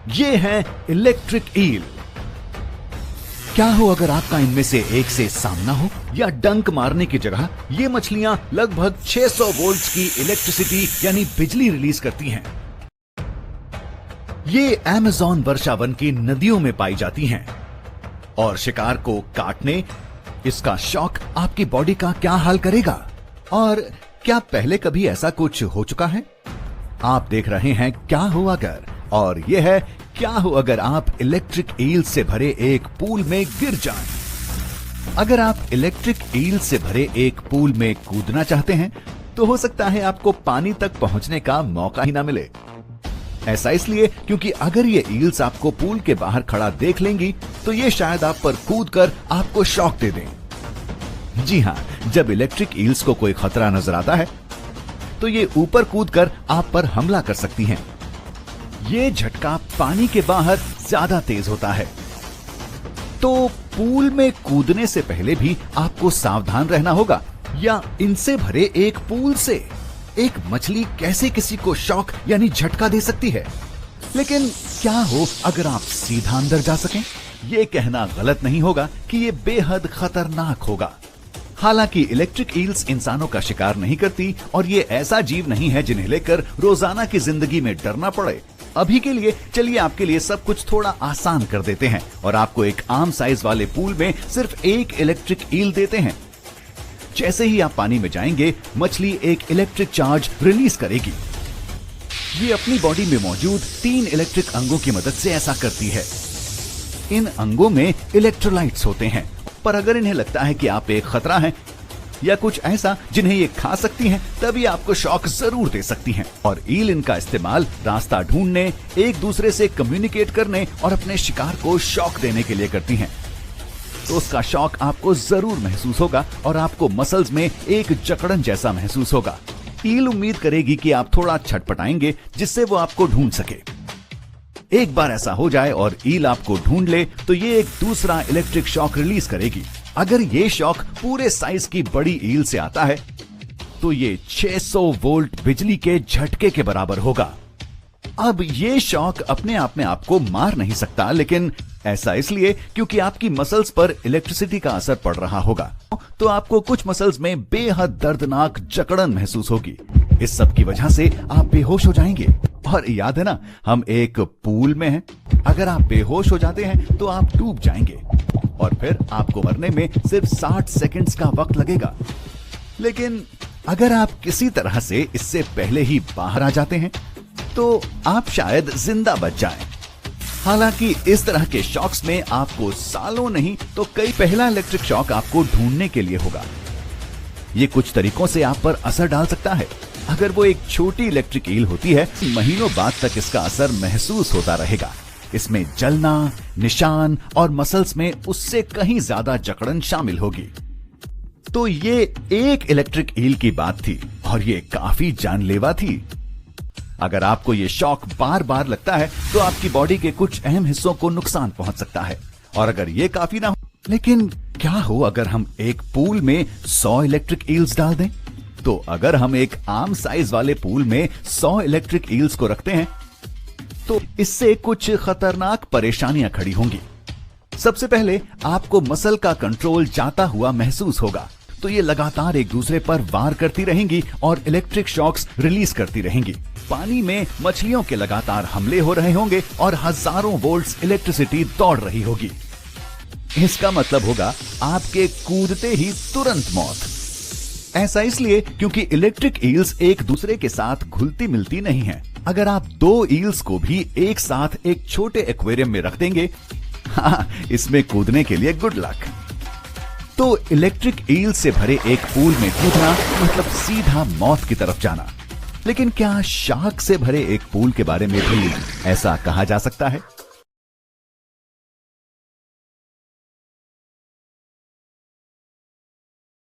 ये है electric eel. क्या हो अगर आपका इनमें से एक से सामना हो या डंक मारने की जगह ये मछलियां लगभग 600 वोल्ट्स की इलेक्ट्रिसिटी यानी बिजली रिलीज करती हैं। ये अमेज़न वर्षावन की नदियों में पाई जाती हैं और शिकार को काटने इसका शॉक आपकी बॉडी का क्या हाल करेगा। और क्या पहले कभी ऐसा कुछ हो चुका है? आप देख रहे हैं क्या हो अगर, और यह है क्या हो अगर आप इलेक्ट्रिक ईल से भरे एक पूल में गिर जाएं। अगर आप इलेक्ट्रिक ईल से भरे एक पूल में कूदना चाहते हैं तो हो सकता है आपको पानी तक पहुंचने का मौका ही ना मिले। ऐसा इसलिए क्योंकि अगर ये ईल्स आपको पूल के बाहर खड़ा देख लेंगी तो ये शायद आप पर कूदकर आपको शॉक दे दें। जी हां, जब इलेक्ट्रिक ईल्स को कोई खतरा नजर आता है तो ये ऊपर कूदकर आप पर हमला कर सकती हैं। ये झटका पानी के बाहर ज्यादा तेज होता है। तो पूल में कूदने से पहले भी आपको सावधान रहना होगा, या इनसे भरे एक पूल से एक मछली कैसे किसी को शॉक यानी झटका दे सकती है। लेकिन क्या हो अगर आप सीधा अंदर जा सकें? ये कहना गलत नहीं होगा कि ये बेहद खतरनाक होगा। हालांकि इलेक्ट्रिक ईल्स इंसानों का शिकार नहीं करती और ये ऐसा जीव नहीं है जिन्हें लेकर रोजाना की जिंदगी में डरना पड़े। अभी के लिए चलिए आपके लिए सब कुछ थोड़ा आसान कर देते हैं और आपको एक आम साइज वाले पूल में सिर्फ एक इलेक्ट्रिक ईल देते हैं। जैसे ही आप पानी में जाएंगे, मछली एक इलेक्ट्रिक चार्ज रिलीज करेगी। ये अपनी बॉडी में मौजूद 3 इलेक्ट्रिक अंगों की मदद से ऐसा करती है। इन अंगों में इलेक्ट्रोलाइट्स होते हैं, पर अगर इन्हें लगता है कि आप एक खतरा हैं या कुछ ऐसा जिन्हें ये खा सकती हैं, तभी आपको शॉक जरूर दे सकती हैं। और ईल इनका इस्तेमाल रास्ता ढूंढने, एक दूसरे से कम्युनिकेट करने और अपने शिकार को शॉक देने के लिए करती हैं। तो उसका शॉक आपको जरूर महसूस होगा और आपको मसल्स में एक जकड़न जैसा महसूस होगा। ईल उम्मीद करेगी कि आप थोड़ा छटपटाएंगे जिससे वो आपको ढूंढ सके। एक बार ऐसा हो जाए और ईल आपको ढूंढ ले तो ये एक दूसरा इलेक्ट्रिक शॉक रिलीज करेगी। अगर ये शॉक पूरे साइज की बड़ी ईल से आता है तो ये 600 वोल्ट बिजली के झटके के बराबर होगा। अब ये शॉक अपने आप में आपको मार नहीं सकता, लेकिन ऐसा इसलिए क्योंकि आपकी मसल्स पर इलेक्ट्रिसिटी का असर पड़ रहा होगा। तो आपको कुछ मसल्स में बेहद दर्दनाक जकड़न महसूस होगी। इस सब की वजह से आप बेहोश हो जाएंगे। और याद है ना, हम एक पूल में हैं। अगर आप बेहोश हो जाते हैं तो आप डूब जाएंगे और फिर आपको मरने में सिर्फ 60 सेकंड्स का वक्त लगेगा। लेकिन अगर आप किसी तरह से इससे पहले ही बाहर आ जाते हैं तो आप शायद जिंदा बच जाएं। हालांकि इस तरह के शॉक्स में आपको सालों नहीं तो कई पहला इलेक्ट्रिक शॉक आपको ढूंढने के लिए होगा। ये कुछ तरीकों से आप पर असर डाल सकता है। अगर वो एक छोटी इलेक्ट्रिक ईल होती है, महीनों बाद तक इसका असर महसूस होता रहेगा। इसमें जलना, निशान और मसल्स में उससे कहीं ज्यादा जकड़न शामिल होगी। तो ये एक इलेक्ट्रिक ईल की बात थी और ये काफी जानलेवा थी। अगर आपको ये शॉक बार बार लगता है तो आपकी बॉडी के कुछ अहम हिस्सों को नुकसान पहुंच सकता है। और अगर ये काफी ना हो, लेकिन क्या हो अगर हम एक पूल में 100 इलेक्ट्रिक ईल्स डाल दें? तो अगर हम एक आम साइज वाले पूल में 100 इलेक्ट्रिक ईल्स को रखते हैं तो इससे कुछ खतरनाक परेशानियां खड़ी होंगी। सबसे पहले आपको मसल का कंट्रोल जाता हुआ महसूस होगा। तो ये लगातार एक दूसरे पर वार करती रहेंगी और इलेक्ट्रिक शॉक्स रिलीज करती रहेंगी। पानी में मछलियों के लगातार हमले हो रहे होंगे और हजारों वोल्ट्स इलेक्ट्रिसिटी दौड़ रही होगी। इसका मतलब होगा आपके कूदते ही तुरंत मौत। ऐसा इसलिए क्योंकि इलेक्ट्रिक ईल्स एक दूसरे के साथ घुलती मिलती नहीं हैं। अगर आप 2 ईल्स को भी एक साथ एक छोटे एक्वेरियम में रख देंगे, हाँ, इसमें कूदने के लिए गुड लक। तो इलेक्ट्रिक ईल से भरे एक पूल में कूदना मतलब सीधा मौत की तरफ जाना। लेकिन क्या शार्क से भरे एक पूल के बारे में भी ऐसा कहा जा सकता है?